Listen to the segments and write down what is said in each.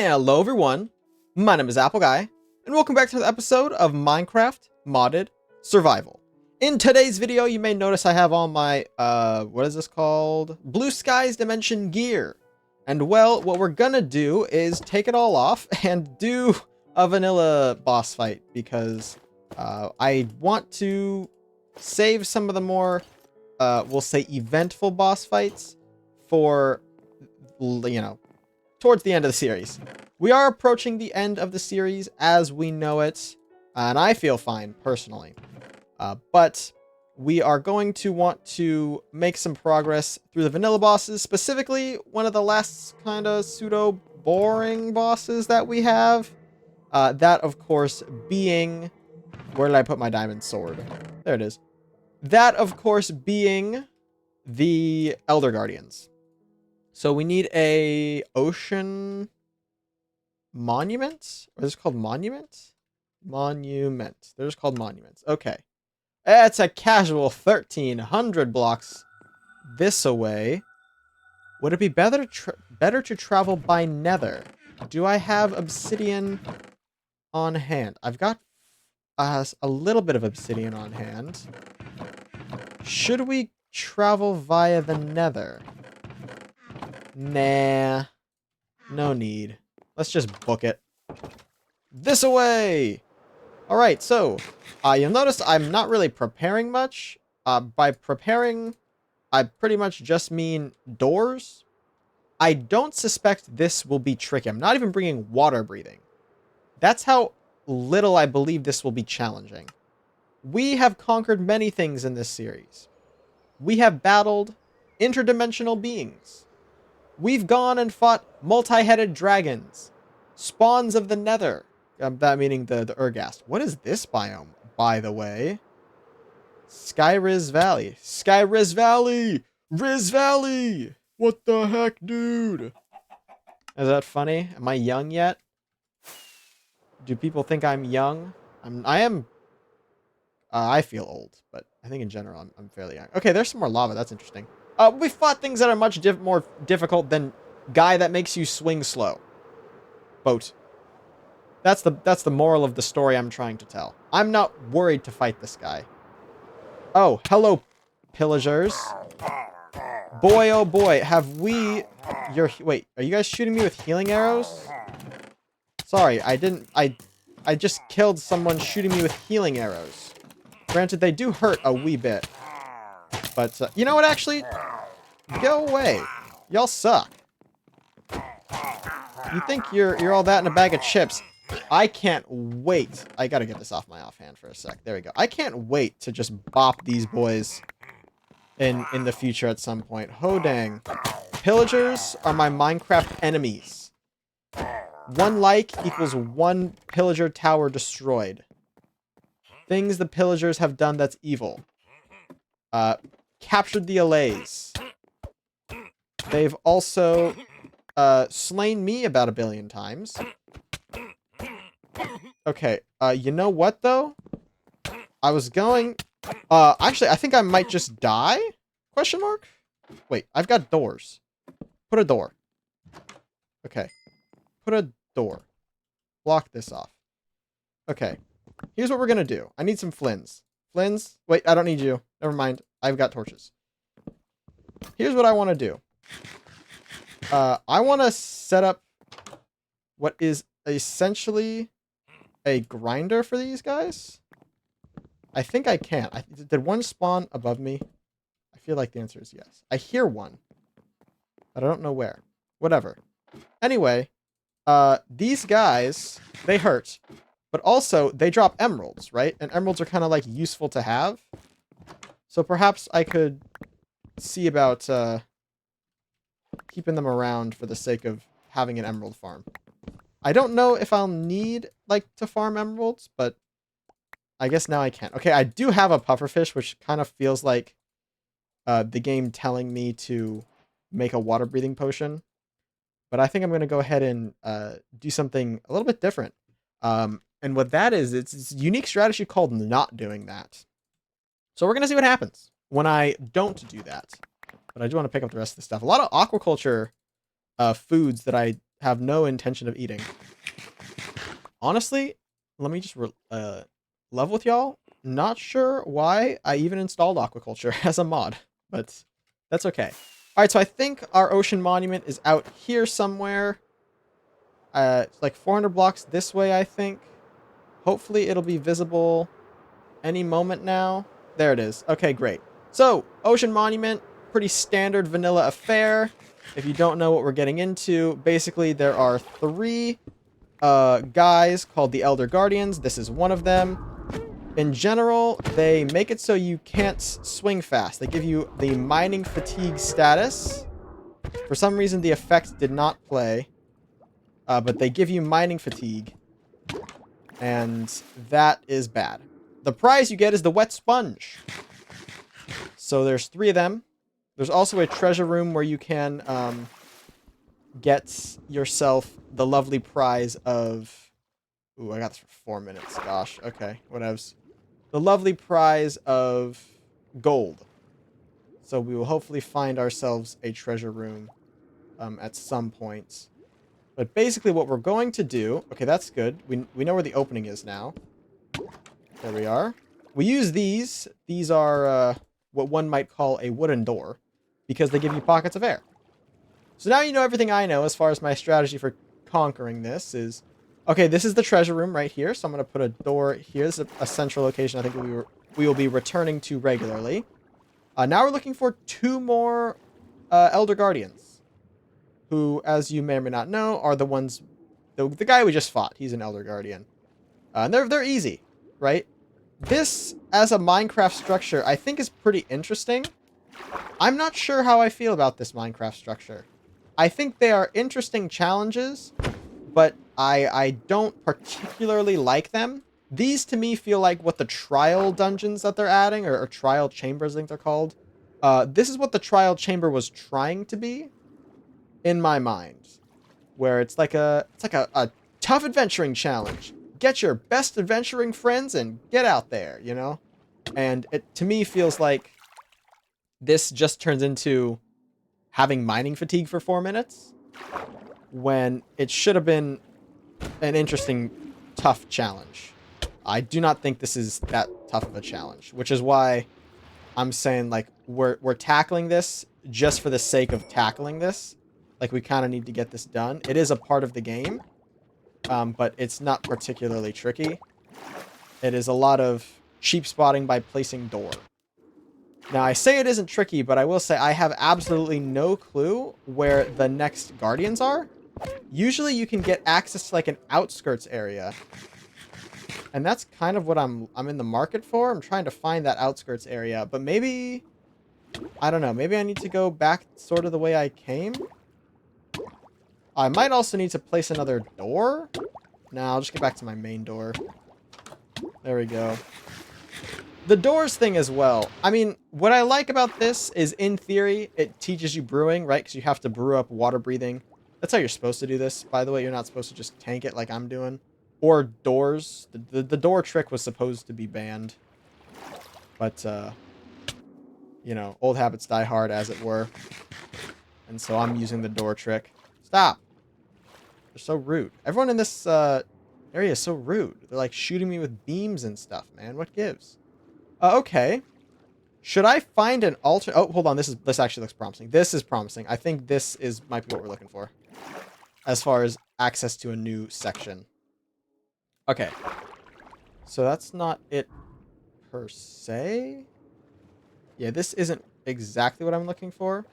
Hello everyone, my name is Appleguy, and welcome back to the episode of Minecraft Modded Survival. In today's video, you may notice I have on my, what is this called? Blue Skies Dimension gear. And well, what we're gonna do is take it all off and do a vanilla boss fight, because I want to save some of the more, we'll say eventful boss fights for, you know, towards the end of the series. We are approaching the end of the series as we know it, and I feel fine personally. But we are going to want to make some progress through the vanilla bosses, specifically one of the last kind of pseudo boring bosses that we have. That, of course, being... Where did I put my diamond sword? There it is. That, of course, being the Elder Guardians. So we need a ocean monument? Or is this called monument? Monument. They're just called monuments. Okay. It's a casual 1,300 blocks this away. Would it be better to travel by nether? Do I have obsidian on hand? I've got a little bit of obsidian on hand. Should we travel via the nether? Nah. No need. Let's just book it. This away! Alright, so, you'll notice I'm not really preparing much. By preparing, I pretty much just mean doors. I don't suspect this will be tricky. I'm not even bringing water breathing. That's how little I believe this will be challenging. We have conquered many things in this series. We have battled interdimensional beings. We've gone and fought multi-headed dragons. Spawns of the nether. That meaning the Urghast. What is this biome, by the way? Skyriz Valley. Skyriz Valley! Riz Valley! What the heck, dude? Is that funny? Am I young yet? Do people think I'm young? I am... I feel old, but I think in general I'm fairly young. Okay, there's some more lava. That's interesting. We fought things that are much more difficult than guy that makes you swing slow. Boat. That's the moral of the story I'm trying to tell. I'm not worried to fight this guy. Oh, hello, pillagers. Boy, oh boy, have we... Wait, are you guys shooting me with healing arrows? Sorry, I just killed someone shooting me with healing arrows. Granted, they do hurt a wee bit. But, you know what, actually? Go away. Y'all suck. You think you're all that in a bag of chips. I can't wait. I gotta get this off my offhand for a sec. There we go. I can't wait to just bop these boys in the future at some point. Ho dang. Pillagers are my Minecraft enemies. 1 like equals 1 pillager tower destroyed. Things the pillagers have done that's evil. Captured the allays. They've also slain me about 1 billion times. Okay, you know what though? I was going... actually, I think I might just die? Question mark? Wait, I've got doors. Put a door. Okay. Put a door. Block this off. Okay. Here's what we're gonna do. I need some flins. Flins? Wait, I don't need you. Never mind. I've got torches. Here's what I want to do. I want to set up what is essentially a grinder for these guys. I think I can. Did one spawn above me? I feel like the answer is yes. I hear one, but I don't know where. Whatever. Anyway, these guys, they hurt, but also they drop emeralds, right? And emeralds are kind of like useful to have. So perhaps I could see about keeping them around for the sake of having an emerald farm. I don't know if I'll need, like, to farm emeralds, but I guess now I can. Okay, I do have a pufferfish, which kind of feels like the game telling me to make a water-breathing potion. But I think I'm going to go ahead and do something a little bit different. And what that is, it's a unique strategy called not doing that. So we're going to see what happens when I don't do that. But I do want to pick up the rest of the stuff. A lot of aquaculture foods that I have no intention of eating. Honestly, let me just level with y'all. Not sure why I even installed aquaculture as a mod, but that's okay. All right, so I think our ocean monument is out here somewhere. It's like 400 blocks this way, I think. Hopefully it'll be visible any moment now. There it is. Okay, great. So, ocean monument, pretty standard vanilla affair. If you don't know what we're getting into, basically there are 3 guys called the Elder Guardians. This is one of them. In general, they make it so you can't swing fast. They give you the mining fatigue status. For some reason, the effect did not play. But they give you mining fatigue. And that is bad. The prize you get is the wet sponge. So there's 3 of them. There's also a treasure room where you can get yourself the lovely prize of... Ooh, I got this for 4 minutes. Gosh, okay, whatevs. The lovely prize of gold. So we will hopefully find ourselves a treasure room at some point. But basically what we're going to do... Okay, that's good. We know where the opening is now. There we are. We use these. These are what one might call a wooden door, because they give you pockets of air. So now you know everything I know as far as my strategy for conquering this is... Okay, this is the treasure room right here, so I'm going to put a door here. This is a central location I think we will be returning to regularly. Now we're looking for 2 more Elder Guardians, who, as you may or may not know, are the ones... The guy we just fought, he's an Elder Guardian. And they're easy, right? This, as a Minecraft structure, I think is pretty interesting. I'm not sure how I feel about this Minecraft structure. I think they are interesting challenges, but I don't particularly like them. These, to me, feel like what the trial dungeons that they're adding, or trial chambers, I think they're called. This is what the trial chamber was trying to be, in my mind. Where it's like a tough adventuring challenge. Get your best adventuring friends and get out there, you know? And it, to me, feels like this just turns into having mining fatigue for 4 minutes, when it should have been an interesting, tough challenge. I do not think this is that tough of a challenge, which is why I'm saying, like, we're tackling this just for the sake of tackling this. Like, we kind of need to get this done. It is a part of the game, but it's not particularly tricky. It is a lot of cheap spotting by placing door. Now, I say it isn't tricky, but I will say I have absolutely no clue where the next guardians are. Usually you can get access to, like, an outskirts area. And that's kind of what I'm in the market for. I'm trying to find that outskirts area, but maybe... I don't know. Maybe I need to go back sort of the way I came. I might also need to place another door. No, I'll just get back to my main door. There we go. The doors thing as well. I mean, what I like about this is, in theory, it teaches you brewing, right? Because you have to brew up water breathing. That's how you're supposed to do this, by the way. You're not supposed to just tank it like I'm doing. Or doors. The door trick was supposed to be banned. But, you know, old habits die hard, as it were. And so I'm using the door trick. Stop! They're so rude. Everyone in this area is so rude. They're, like, shooting me with beams and stuff, man. What gives? Okay. Should I find an altar? Oh, hold on. This actually looks promising. This is promising. I think this might be what we're looking for, as far as access to a new section. Okay. So that's not it per se. Yeah, this isn't exactly what I'm looking for.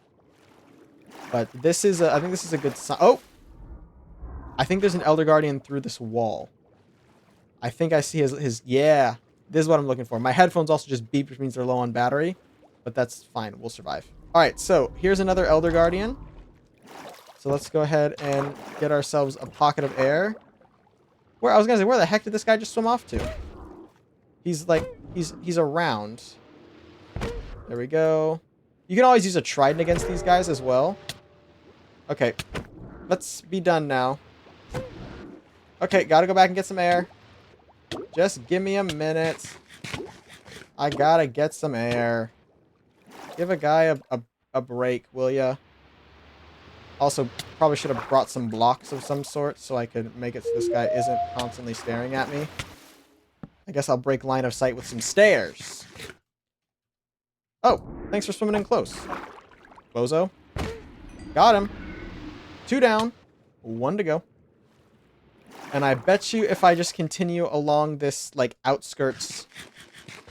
But this is I think this is a good sign. Oh! I think there's an Elder Guardian through this wall. I think I see his yeah. This is what I'm looking for. My headphones also just beep, which means they're low on battery. But that's fine. We'll survive. Alright, so here's another Elder Guardian. So let's go ahead and get ourselves a pocket of air. I was gonna say, where the heck did this guy just swim off to? He's like, he's around. There we go. You can always use a trident against these guys as well. Okay. Let's be done now. Okay, gotta go back and get some air. Just give me a minute. I gotta get some air. Give a guy a break, will ya? Also, probably should have brought some blocks of some sort so I could make it so this guy isn't constantly staring at me. I guess I'll break line of sight with some stairs. Oh, thanks for swimming in close, bozo. Got him. 2 down. 1 to go. And I bet you if I just continue along this, like, outskirts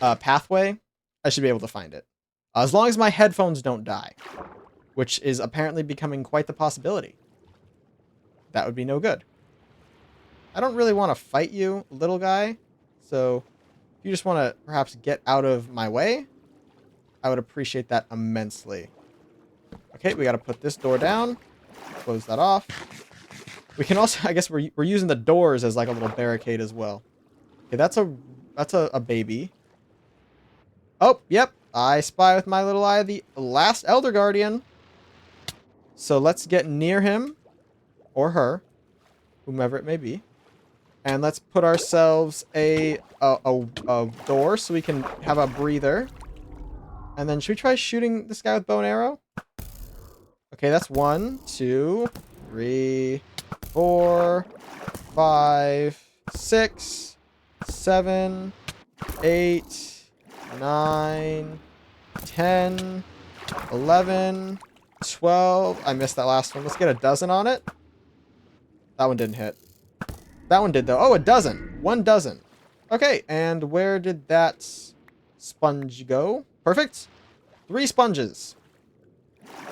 pathway, I should be able to find it. As long as my headphones don't die. Which is apparently becoming quite the possibility. That would be no good. I don't really want to fight you, little guy. So, if you just want to perhaps get out of my way, I would appreciate that immensely. Okay, we got to put this door down. Close that off. We can also, I guess we're using the doors as like a little barricade as well. Okay, that's a baby. Oh, yep. I spy with my little eye the last Elder Guardian. So let's get near him. Or her. Whomever it may be. And let's put ourselves a door so we can have a breather. And then should we try shooting this guy with bow and arrow? Okay, that's 1, 2, 3, 4, 5, 6, 7, 8, 9, 10, 11, 12. I missed that last one. Let's get a dozen on it. That one didn't hit. That one did, though. Oh, a dozen. 1 dozen. Okay, and where did that sponge go? Perfect. 3 sponges.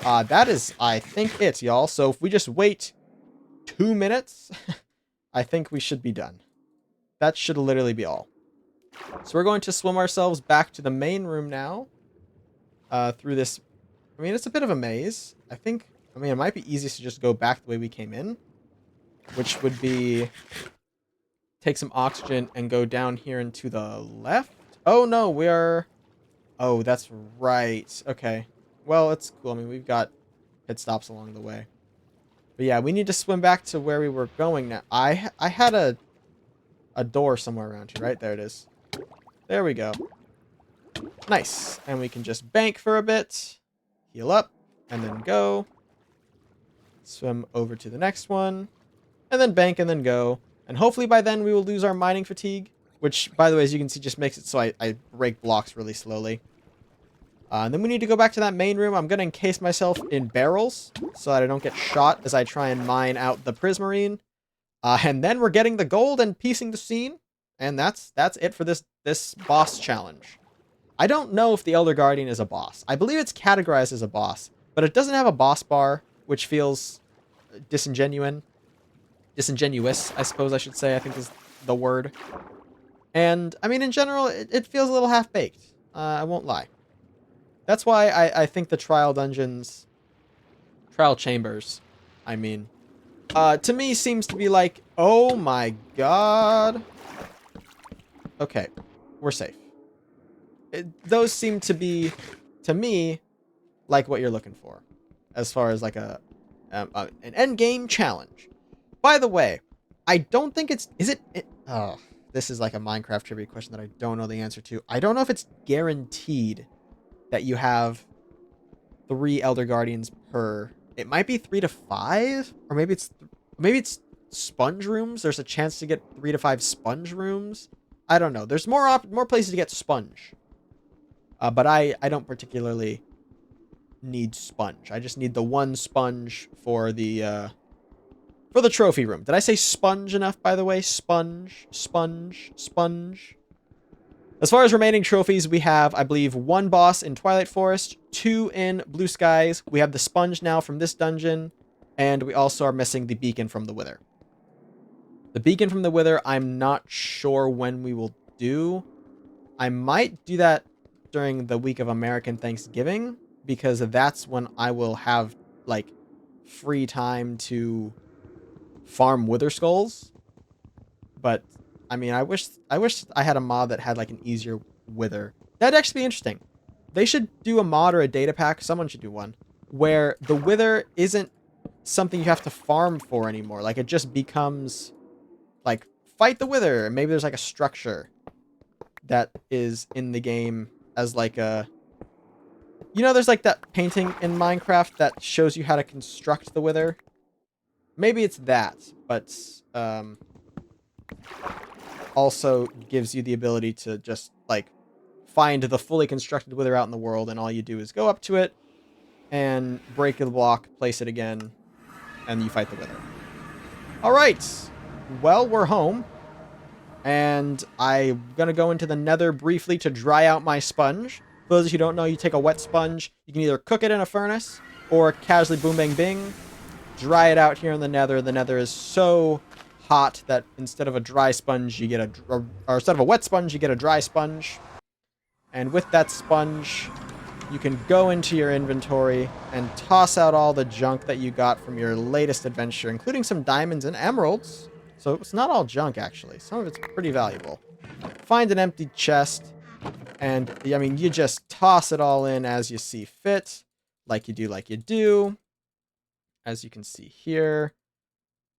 That is, I think, it, y'all. So if we just wait 2 minutes, I think we should be done. That should literally be all. So we're going to swim ourselves back to the main room now. Through this. I mean, it's a bit of a maze. I mean, it might be easiest to just go back the way we came in. Which would be take some oxygen and go down here and to the left. Oh, no, we are... Oh, that's right. Okay. Well, it's cool. I mean, we've got pit stops along the way. But yeah, we need to swim back to where we were going now. I had a door somewhere around here. Right? There it is. There we go. Nice. And we can just bank for a bit. Heal up. And then go. Swim over to the next one. And then bank and then go. And hopefully by then we will lose our mining fatigue. Which, by the way, as you can see, just makes it so I break blocks really slowly. And then we need to go back to that main room. I'm going to encase myself in barrels so that I don't get shot as I try and mine out the prismarine. And then we're getting the gold and piecing the scene. And that's it for this boss challenge. I don't know if the Elder Guardian is a boss. I believe it's categorized as a boss, but it doesn't have a boss bar, which feels disingenuous, I suppose I should say, I think is the word. And, I mean, in general, it feels a little half-baked. I won't lie. That's why I think the trial chambers, I mean, to me seems to be like, oh my god. Okay, we're safe. Those seem to be, to me, like what you're looking for. As far as like an endgame challenge. By the way, I don't think it's... Oh, this is like a Minecraft trivia question that I don't know the answer to. I don't know if it's guaranteed that you have 3 Elder Guardians per... It might be 3 to 5, or maybe it's sponge rooms. There's a chance to get 3 to 5 sponge rooms. I don't know. There's more places to get sponge. But I don't particularly need sponge. I just need the 1 sponge for the trophy room. Did I say sponge enough, by the way? Sponge. As far as remaining trophies, we have, I believe, 1 boss in Twilight Forest, 2 in Blue Skies. We have the sponge now from this dungeon, and we also are missing the beacon from the Wither. The beacon from the Wither, I'm not sure when we will do. I might do that during the week of American Thanksgiving, because that's when I will have, like, free time to farm Wither Skulls. But I mean, I wish I had a mod that had like an easier Wither. That'd actually be interesting. They should do a mod or a data pack. Someone should do one where the Wither isn't something you have to farm for anymore. Like it just becomes like fight the Wither. And maybe there's like a structure that is in the game as like a You know, there's like that painting in Minecraft that shows you how to construct the wither. Maybe it's that, but also gives you the ability to just like find the fully constructed wither out in the world, and all you do is go up to it and break the block, place it again, and you fight the wither. All right. Well, we're home. And I'm going to go into the nether briefly to dry out my sponge. For those of you who don't know, you take a wet sponge. You can either cook it in a furnace or casually boom, bang, bing. Dry it out here in the nether. The nether is so hot that instead of a dry sponge, you get or instead of a wet sponge, you get a dry sponge. And with that sponge, you can go into your inventory and toss out all the junk that you got from your latest adventure, including some diamonds and emeralds. So it's not all junk, actually. Some of it's pretty valuable. Find an empty chest, and, I mean, you just toss it all in as you see fit, like you do. As you can see here.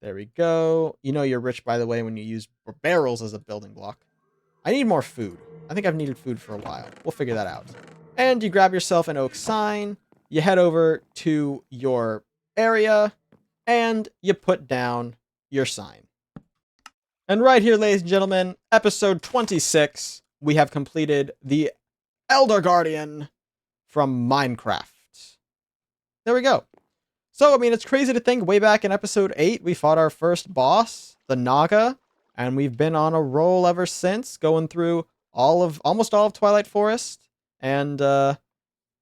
There we go. You know you're rich, by the way, when you use barrels as a building block. I need more food. I think I've needed food for a while. We'll figure that out. And you grab yourself an oak sign, you head over to your area, and you put down your sign. And right here, ladies and gentlemen, episode 26, we have completed the Elder Guardian from Minecraft. There we go. So, I mean, it's crazy to think way back in episode 8, we fought our first boss, the Naga, and we've been on a roll ever since, going through almost all of Twilight Forest, and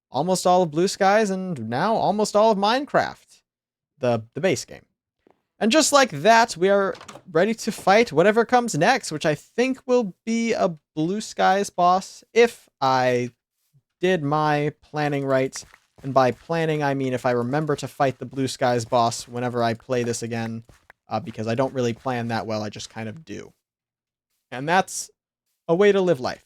almost all of Blue Skies, and now almost all of Minecraft, the base game. And just like that, we are ready to fight whatever comes next, which I think will be a Blue Skies boss, if I did my planning right. And by planning, I mean if I remember to fight the Blue Skies boss whenever I play this again, because I don't really plan that well, I just kind of do. And that's a way to live life.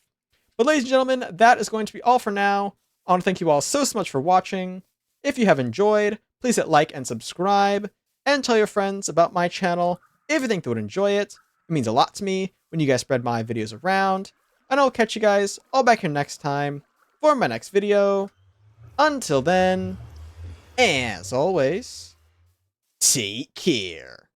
But ladies and gentlemen, that is going to be all for now. I want to thank you all so much for watching. If you have enjoyed, please hit like and subscribe, and tell your friends about my channel if you think they would enjoy it. It means a lot to me when you guys spread my videos around. And I'll catch you guys all back here next time for my next video. Until then, as always, take care.